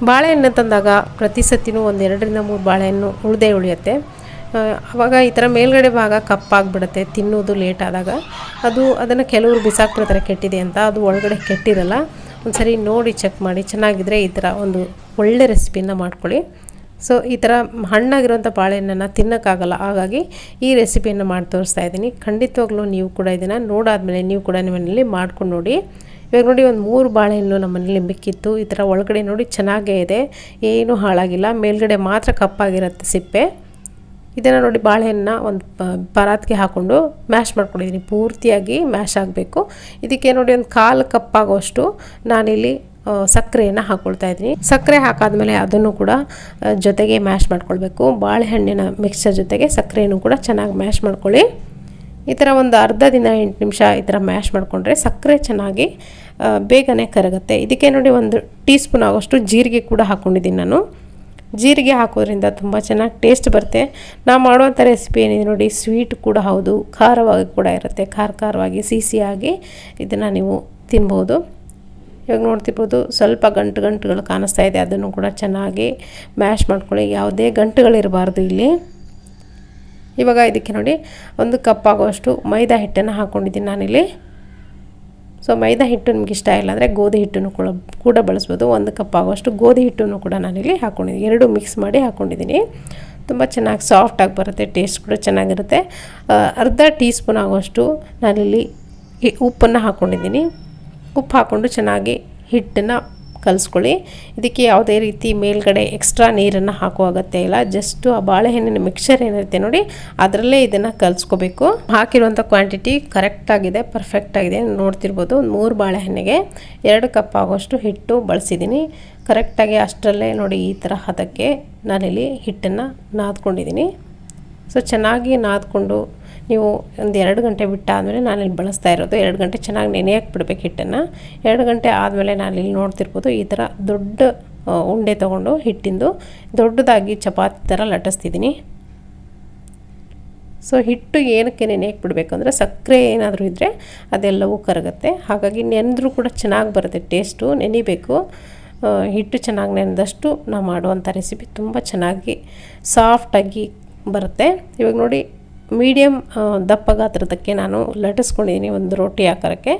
ಬಾಳೆಹಣ್ಣು ತಂದಾಗ ಪ್ರತಿ ಸತಿನೂ ಒಂದು 2ರಿಂದ 3 ಬಾಳೆಹಣ್ಣು ಉಳಿಯುತ್ತೆ. ಆವಾಗ ಈ ಥರ ಮೇಲ್ಗಡೆ ಭಾಗ ಕಪ್ಪಾಗಿಬಿಡುತ್ತೆ ತಿನ್ನೋದು ಲೇಟ್ ಆದಾಗ. ಅದನ್ನು ಕೆಲವರು ಬಿಸಾಕ್ಬಿಡ್ತಾರೆ ಕೆಟ್ಟಿದೆ ಅಂತ, ಅದು ಒಳಗಡೆ ಕೆಟ್ಟಿರಲ್ಲ. ಒಂದು ಸರಿ ನೋಡಿ ಚೆಕ್ ಮಾಡಿ, ಚೆನ್ನಾಗಿದ್ದರೆ ಈ ಥರ ಒಂದು ಒಳ್ಳೆ ರೆಸಿಪಿನ ಮಾಡ್ಕೊಳ್ಳಿ. ಸೊ ಈ ಥರ ಹಣ್ಣಾಗಿರೋಂಥ ಬಾಳೆಹಣ್ಣನ್ನು ತಿನ್ನೋಕ್ಕಾಗಲ್ಲ, ಹಾಗಾಗಿ ಈ ರೆಸಿಪಿಯನ್ನು ಮಾಡಿ ತೋರಿಸ್ತಾ ಇದ್ದೀನಿ. ಖಂಡಿತವಾಗ್ಲೂ ನೀವು ಕೂಡ ಇದನ್ನು ನೋಡಾದ್ಮೇಲೆ ನೀವು ಕೂಡ ನಿಮ್ಮನೇಲಿ ಮಾಡ್ಕೊಂಡು ನೋಡಿ. ಇವಾಗ ನೋಡಿ ಒಂದು 3 ಬಾಳೆಹಣ್ಣು ನಮ್ಮ ಮನೇಲಿ ಮಿಕ್ಕಿತ್ತು. ಈ ಥರ ಒಳಗಡೆ ನೋಡಿ ಚೆನ್ನಾಗೇ ಇದೆ, ಏನೂ ಹಾಳಾಗಿಲ್ಲ, ಮೇಲ್ಗಡೆ ಮಾತ್ರ ಕಪ್ಪಾಗಿರುತ್ತೆ ಸಿಪ್ಪೆ. ಇದನ್ನು ನೋಡಿ ಬಾಳೆಹಣ್ಣನ್ನ ಒಂದು ಪರಾತ್ಗೆ ಹಾಕ್ಕೊಂಡು ಮ್ಯಾಶ್ ಮಾಡ್ಕೊಂಡಿದ್ದೀನಿ, ಪೂರ್ತಿಯಾಗಿ ಮ್ಯಾಶ್ ಆಗಬೇಕು. ಇದಕ್ಕೆ ನೋಡಿ ಒಂದು 1/4 ಕಪ್ ಆಗೋಷ್ಟು ನಾನಿಲ್ಲಿ ಸಕ್ಕರೆಯನ್ನು ಹಾಕ್ಕೊಳ್ತಾ ಇದ್ದೀನಿ. ಸಕ್ಕರೆ ಹಾಕಾದ್ಮೇಲೆ ಅದನ್ನು ಕೂಡ ಜೊತೆಗೆ ಮ್ಯಾಶ್ ಮಾಡ್ಕೊಳ್ಬೇಕು. ಬಾಳೆಹಣ್ಣಿನ ಮಿಕ್ಸ್ಚರ್ ಜೊತೆಗೆ ಸಕ್ಕರೆಯನ್ನು ಕೂಡ ಚೆನ್ನಾಗಿ ಮ್ಯಾಶ್ ಮಾಡ್ಕೊಳ್ಳಿ. ಈ ಥರ ಒಂದು ಅರ್ಧದಿಂದ 8 ನಿಮಿಷ ಈ ಥರ ಮ್ಯಾಶ್ ಮಾಡಿಕೊಂಡ್ರೆ ಸಕ್ಕರೆ ಚೆನ್ನಾಗಿ ಬೇಗನೆ ಕರಗುತ್ತೆ. ಇದಕ್ಕೆ ನೋಡಿ 1 ಟೀ ಸ್ಪೂನ್ ಆಗೋಷ್ಟು ಜೀರಿಗೆ ಕೂಡ ಹಾಕ್ಕೊಂಡಿದ್ದೀನಿ ನಾನು. ಜೀರಿಗೆ ಹಾಕೋದ್ರಿಂದ ತುಂಬ ಚೆನ್ನಾಗಿ ಟೇಸ್ಟ್ ಬರುತ್ತೆ. ನಾವು ಮಾಡುವಂಥ ರೆಸಿಪಿ ಏನಿದೆ ನೋಡಿ, ಸ್ವೀಟ್ ಕೂಡ ಹೌದು, ಖಾರವಾಗಿ ಕೂಡ ಇರುತ್ತೆ. ಖಾರವಾಗಿ ಸಿಹಿಯಾಗಿ ಇದನ್ನು ನೀವು ತಿನ್ಬೋದು. ಇವಾಗ ನೋಡ್ತಿರ್ಬೋದು ಸ್ವಲ್ಪ ಗಂಟುಗಳು ಕಾಣಿಸ್ತಾ ಇದೆ, ಅದನ್ನು ಕೂಡ ಚೆನ್ನಾಗಿ ಮ್ಯಾಶ್ ಮಾಡ್ಕೊಳ್ಳಿ. ಯಾವುದೇ ಗಂಟುಗಳಿರಬಾರ್ದು ಇಲ್ಲಿ. ಇವಾಗ ಇದಕ್ಕೆ ನೋಡಿ 1 ಕಪ್ ಆಗೋಷ್ಟು ಮೈದಾ ಹಿಟ್ಟನ್ನು ಹಾಕ್ಕೊಂಡಿದ್ದೀನಿ ನಾನಿಲ್ಲಿ. ಸೊ ಮೈದಾ ಹಿಟ್ಟು ನಿಮ್ಗೆ ಇಷ್ಟ ಇಲ್ಲ ಅಂದರೆ ಗೋಧಿ ಹಿಟ್ಟನ್ನು ಕೂಡ ಬಳಸ್ಬೋದು. 1 ಕಪ್ ಆಗೋಷ್ಟು ಗೋಧಿ ಹಿಟ್ಟನ್ನು ಕೂಡ ನಾನಿಲ್ಲಿ ಹಾಕ್ಕೊಂಡಿದ್ದೀನಿ. 2 ಮಿಕ್ಸ್ ಮಾಡಿ ಹಾಕ್ಕೊಂಡಿದ್ದೀನಿ. ತುಂಬ ಚೆನ್ನಾಗಿ ಸಾಫ್ಟಾಗಿ ಬರುತ್ತೆ, ಟೇಸ್ಟ್ ಕೂಡ ಚೆನ್ನಾಗಿರುತ್ತೆ. ಅರ್ಧ ಟೀ ಸ್ಪೂನ್ ಆಗೋಷ್ಟು ನಾನಿಲ್ಲಿ ಉಪ್ಪನ್ನು ಹಾಕ್ಕೊಂಡಿದ್ದೀನಿ. ಉಪ್ಪು ಹಾಕ್ಕೊಂಡು ಚೆನ್ನಾಗಿ ಹಿಟ್ಟನ್ನು ಕಲಿಸ್ಕೊಳ್ಳಿ. ಇದಕ್ಕೆ ಯಾವುದೇ ರೀತಿ ಮೇಲ್ಗಡೆ ಎಕ್ಸ್ಟ್ರಾ ನೀರನ್ನು ಹಾಕುವ ಅಗತ್ಯ ಇಲ್ಲ. ಜಸ್ಟು ಆ ಬಾಳೆಹಣ್ಣಿನ ಮಿಕ್ಸ್ಚರ್ ಏನಿರುತ್ತೆ ನೋಡಿ, ಅದರಲ್ಲೇ ಇದನ್ನು ಕಲಿಸ್ಕೋಬೇಕು. ಹಾಕಿರುವಂಥ ಕ್ವಾಂಟಿಟಿ ಕರೆಕ್ಟಾಗಿದೆ, ಪರ್ಫೆಕ್ಟಾಗಿದೆ. ನೋಡ್ತಿರ್ಬೋದು 3 ಬಾಳೆಹಣ್ಣಿಗೆ 2 ಕಪ್ ಆಗೋಷ್ಟು ಹಿಟ್ಟು ಬಳಸಿದ್ದೀನಿ. ಕರೆಕ್ಟಾಗಿ ಅಷ್ಟರಲ್ಲೇ ನೋಡಿ ಈ ಥರ ಹದಕ್ಕೆ ನಾನಿಲ್ಲಿ ಹಿಟ್ಟನ್ನು ನಾದ್ಕೊಂಡಿದ್ದೀನಿ. ಸೊ ಚೆನ್ನಾಗಿ ನಾದ್ಕೊಂಡು ನೀವು ಒಂದು 2 ಗಂಟೆ ಬಿಟ್ಟಾದಮೇಲೆ ನಾನಿಲ್ಲಿ ಬಳಸ್ತಾ ಇರೋದು. 2 ಗಂಟೆ ಚೆನ್ನಾಗಿ ನೆನೆಯಕ್ಕೆ ಬಿಡಬೇಕು ಹಿಟ್ಟನ್ನು. 2 ಗಂಟೆ ಆದಮೇಲೆ ನಾನಿಲ್ಲಿ ನೋಡ್ತಿರ್ಬೋದು ಈ ಥರ ದೊಡ್ಡ ಉಂಡೆ ತೊಗೊಂಡು ಹಿಟ್ಟಿಂದು ದೊಡ್ಡದಾಗಿ ಚಪಾತಿ ಥರ ಲಟ್ಟಿಸ್ತಿದ್ದೀನಿ. ಸೊ ಹಿಟ್ಟು ಏನಕ್ಕೆ ನೆನೆಯಕ್ಕೆ ಬಿಡಬೇಕಂದ್ರೆ ಸಕ್ಕರೆ ಏನಾದರೂ ಇದ್ದರೆ ಅದೆಲ್ಲವೂ ಕರಗುತ್ತೆ. ಹಾಗಾಗಿ ನೆನೆದ್ರೂ ಕೂಡ ಚೆನ್ನಾಗಿ ಬರುತ್ತೆ ಟೇಸ್ಟು. ನೆನಿಬೇಕು, ಹಿಟ್ಟು ಚೆನ್ನಾಗಿ ನೆನೆದಷ್ಟು ನಾವು ಮಾಡುವಂಥ ರೆಸಿಪಿ ತುಂಬ ಚೆನ್ನಾಗಿ ಸಾಫ್ಟಾಗಿ ಬರುತ್ತೆ. ಇವಾಗ ನೋಡಿ ಮೀಡಿಯಮ್ ದಪ್ಪ ಗಾತ್ರದಕ್ಕೆ ನಾನು ಲಟ್ಟಿಸ್ಕೊಂಡಿದ್ದೀನಿ, ಒಂದು ರೋಟಿ ಆಕಾರಕ್ಕೆ.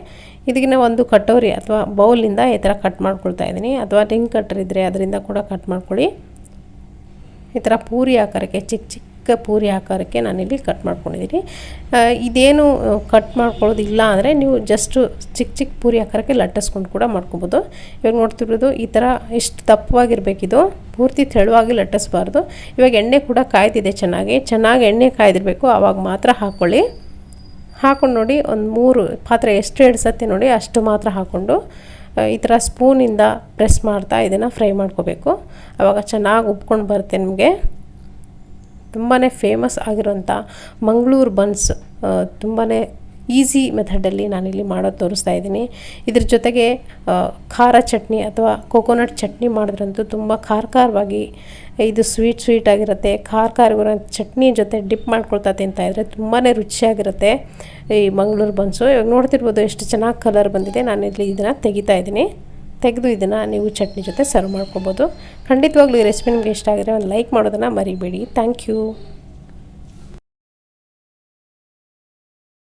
ಇದಕ್ಕೆ ಒಂದು ಕಟೋರಿ ಅಥವಾ ಬೌಲಿಂದ ಈ ಥರ ಕಟ್ ಮಾಡ್ಕೊಳ್ತಾ ಇದ್ದೀನಿ, ಅಥವಾ ರಿಂಗ್ ಕಟ್ಟರ್ ಇದ್ದರೆ ಅದರಿಂದ ಕೂಡ ಕಟ್ ಮಾಡ್ಕೊಳ್ಳಿ. ಈ ಥರ ಪೂರಿ ಆಕಾರಕ್ಕೆ, ಚಿಕ್ಕ ಪೂರಿ ಆಕಾರಕ್ಕೆ ನಾನಿಲ್ಲಿ ಕಟ್ ಮಾಡ್ಕೊಂಡಿದ್ದೀನಿ. ಇದೇನು ಕಟ್ ಮಾಡ್ಕೊಳ್ಳೋದಿಲ್ಲ ಅಂದರೆ ನೀವು ಜಸ್ಟು ಚಿಕ್ಕ ಪೂರಿ ಆಕಾರಕ್ಕೆ ಲಟ್ಟಿಸ್ಕೊಂಡು ಕೂಡ ಮಾಡ್ಕೊಬೋದು. ಇವಾಗ ನೋಡ್ತಿರೋದು ಈ ಥರ ಇಷ್ಟು ದಪ್ಪವಾಗಿರಬೇಕಿದು, ಪೂರ್ತಿ ತೆಳುವಾಗಿ ಲಟ್ಟಿಸ್ಬಾರ್ದು. ಇವಾಗ ಎಣ್ಣೆ ಕೂಡ ಕಾಯ್ದಿದೆ, ಚೆನ್ನಾಗಿ ಎಣ್ಣೆ ಕಾಯ್ದಿರಬೇಕು, ಆವಾಗ ಮಾತ್ರ ಹಾಕ್ಕೊಳ್ಳಿ. ಹಾಕ್ಕೊಂಡು ನೋಡಿ ಒಂದು 3 ಪಾತ್ರೆ ಎಷ್ಟು ಹಿಡಿಸತ್ತೆ ನೋಡಿ ಅಷ್ಟು ಮಾತ್ರ ಹಾಕ್ಕೊಂಡು ಈ ಥರ ಸ್ಪೂನಿಂದ ಪ್ರೆಸ್ ಮಾಡ್ತಾ ಇದನ್ನು ಫ್ರೈ ಮಾಡ್ಕೋಬೇಕು. ಆವಾಗ ಚೆನ್ನಾಗಿ ಉಬ್ಕೊಂಡು ಬರುತ್ತೆ ನಿಮಗೆ. ತುಂಬಾ ಫೇಮಸ್ ಆಗಿರೋಂಥ ಮಂಗಳೂರು ಬನ್ಸ್ ತುಂಬಾ ಈಸಿ ಮೆಥಡಲ್ಲಿ ನಾನಿಲ್ಲಿ ಮಾಡೋದು ತೋರಿಸ್ತಾ ಇದ್ದೀನಿ. ಇದ್ರ ಜೊತೆಗೆ ಖಾರ ಚಟ್ನಿ ಅಥವಾ ಕೋಕೋನಟ್ ಚಟ್ನಿ ಮಾಡಿದ್ರಂತೂ ತುಂಬ ಖಾರವಾಗಿ, ಇದು ಸ್ವೀಟ್ ಆಗಿರುತ್ತೆ. ಖಾರಗಿರೋ ಚಟ್ನಿ ಜೊತೆ ಡಿಪ್ ಮಾಡ್ಕೊಳ್ತಾ ತಿಂತಾಯಿದ್ರೆ ತುಂಬಾ ರುಚಿಯಾಗಿರುತ್ತೆ ಈ ಮಂಗಳೂರು ಬನ್ಸು. ಇವಾಗ ನೋಡ್ತಿರ್ಬೋದು ಎಷ್ಟು ಚೆನ್ನಾಗಿ ಕಲರ್ ಬಂದಿದೆ. ನಾನಿಲ್ಲಿ ಇದನ್ನು ತೆಗೆದು ಇದನ್ನು ನೀವು ಚಟ್ನಿ ಜೊತೆ ಸರ್ವ್ ಮಾಡ್ಕೊಬೋದು. ಖಂಡಿತವಾಗ್ಲೂ ಈ ರೆಸಿಪಿ ನಿಮಗೆ ಇಷ್ಟ ಆಗಿದ್ರೆ ಒಂದು ಲೈಕ್ ಮಾಡೋದನ್ನು ಮರಿಬೇಡಿ. Thank you.